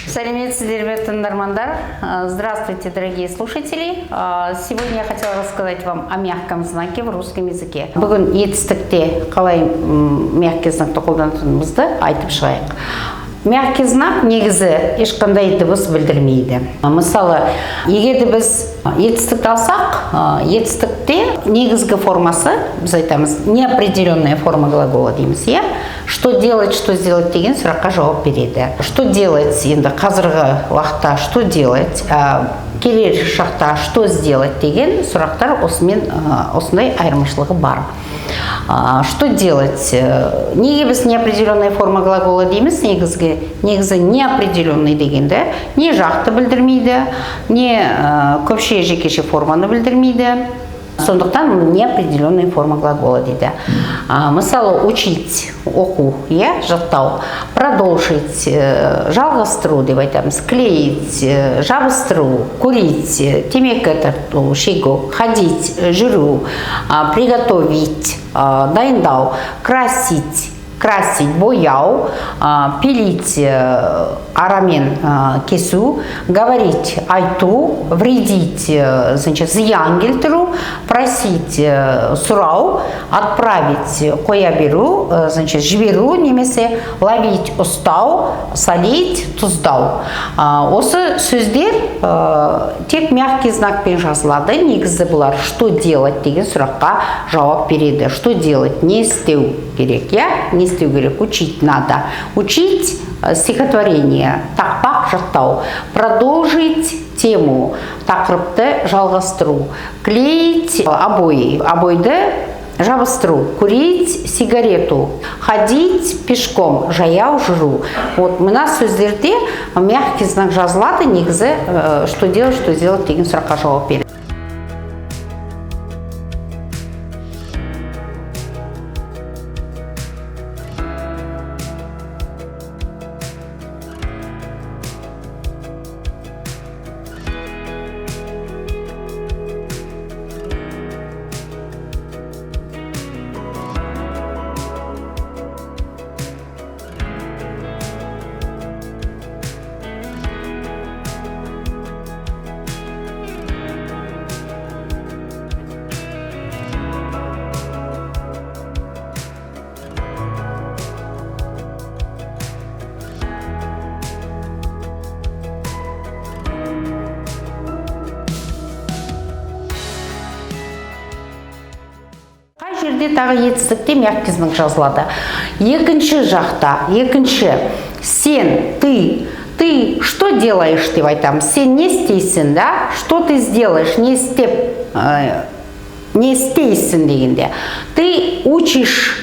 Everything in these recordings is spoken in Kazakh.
Сәлеметсіздер, тыңдармандар. Здравствуйте, дорогие слушатели. Сегодня я хотела рассказать вам о мягком знаке в русском языке. Бүгін етістікте қалай мягкий знакты қолданатынымызды айтып шығайық. Мягкий знак негізі ешқандай дыбыс білдірмейді. Мысалы, егер де біз етістікті алсақ, етістікте негізгі формасы, біз айтамыз, неопределенная форма глагола дейміз, иә? Что делать, что сделать деген сұраққа жауап береді. Что делать енді қазіргі уақытта, что делать, келер шақта что сделать деген сұрақтар осындай айырмашылығы бар. Что делать? Неге біз неопределенная форма глагола дейміз, негізі неопределенный дегенде не жақты білдірмейді, не көпше жекеше форманы білдірмейді. Сондықтан неопределенная форма глагола дейді. Мысалы, учить, оқу, жаттау, продолжить, жалғастыру деп айтамыз, клеить, жабыстыру, курить, темекі тарту, шегу, ходить, жүру, приготовить, дайындау, красить, бояу, пилить, арамен кесу, говорить, айту, вредить, значит, зиян келтіру, просить, сұрау, отправить, қоя беру, значит, жіберу, немесе ловить, ұстау, солить, тұздау. Осы сөздер тек мягкий знакпен жазылады. Негізі бұлар что делать деген сұраққа жауап береді. Что делать? Не істеу керек, не істеу керек, учить надо. Учить стихотворение, тақпақ жаттау, продолжить тему, тақырыпты жалғастыру, клеить обои, обойды жабыстыру, курить сигарету, ходить пешком, жаяу жүру. Вот мына сөздерде мягкий знак жазылады, негізі что делать деген сұраққа жауап береді. Жерде тағы етістікте мягкий знак жазылады. Екінші жақта, сен, ты что делаешь деп айтамыз. Сен не істейсің, да? Что ты сделаешь, не істейсің дегенде. Ты учишь,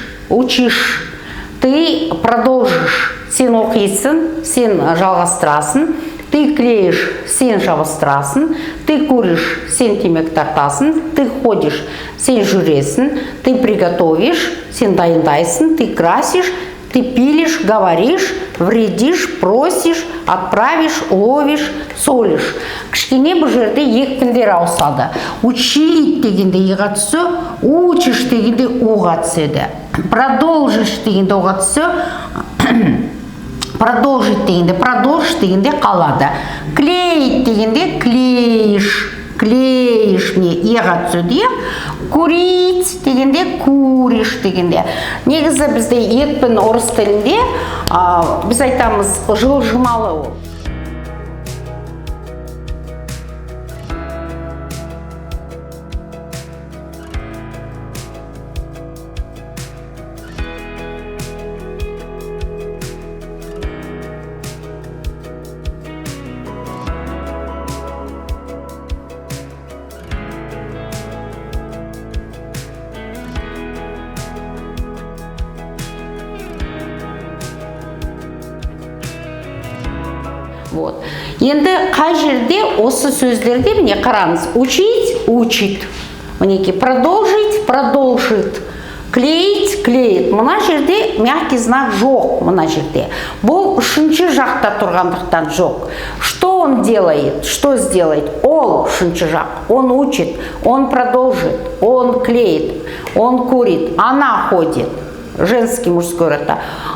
ты продолжишь. Сен оқисың, сен жалғастырасың. Ты клеишь, сен жабыстырасың, ты куришь, сен темекі тартасың, ты ходишь, сен жүресің, ты приготовишь, сен дайындайсың, ты красишь, ты пилишь, говоришь, вредишь, просишь, отправишь, ловишь, солишь. Кішкене бұл жерде екпіндер ауысады. Учить дегенде еға түсі, учишь дегенде оға түседі. Продолжишь дегенде оға түсі, продолжить дегенде қалады. Клеить дегенде клеишь не еға түседі. Курить дегенде куришь дегенде. Негізі бізде екпін орыс тілінде біз айтамыз жылжымалы ол. Вот. Енді қай жерде осы сөздерде міне қараңыз. Учить, учит. Мінеки продолжит. Клеить, клеит. Мына жерде мягкий знак жоқ. Мына жерде. Бұл үшінші жақта тұрғандықтан жоқ. Что он делает? Что сделает? Ол үшінші жақ. Он учит, он продолжит, он клеит, он курит, она ходит. женский, мужской род.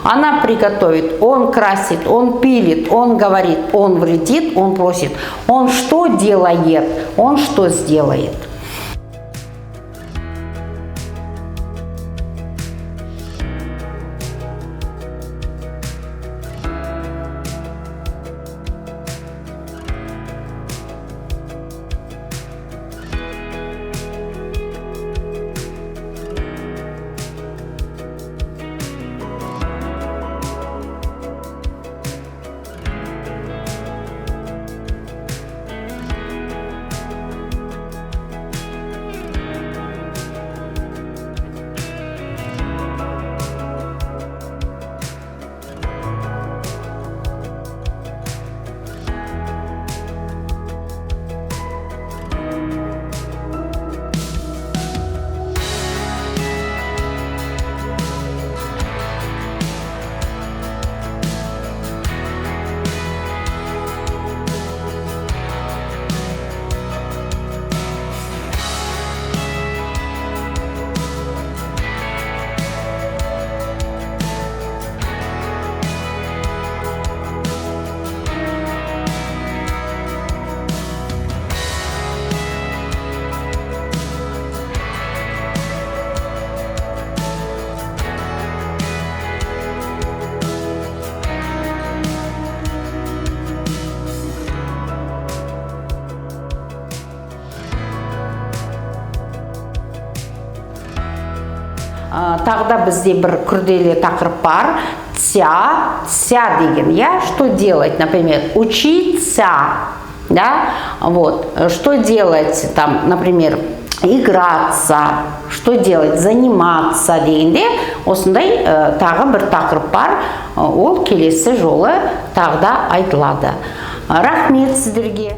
Она приготовит, он красит, он пилит, он говорит, он вредит, он просит. Он что делает, он что сделает. Тағы да бізде бір күрделі тақырып бар. Ся деген, я, что делать, например, учиться, да, вот, что делать, там, например, играться, что делать, заниматься дегенде, осындай тағы бір тақырып бар, ол келесі жолы тағы да айтылады. Рахмет сіздерге.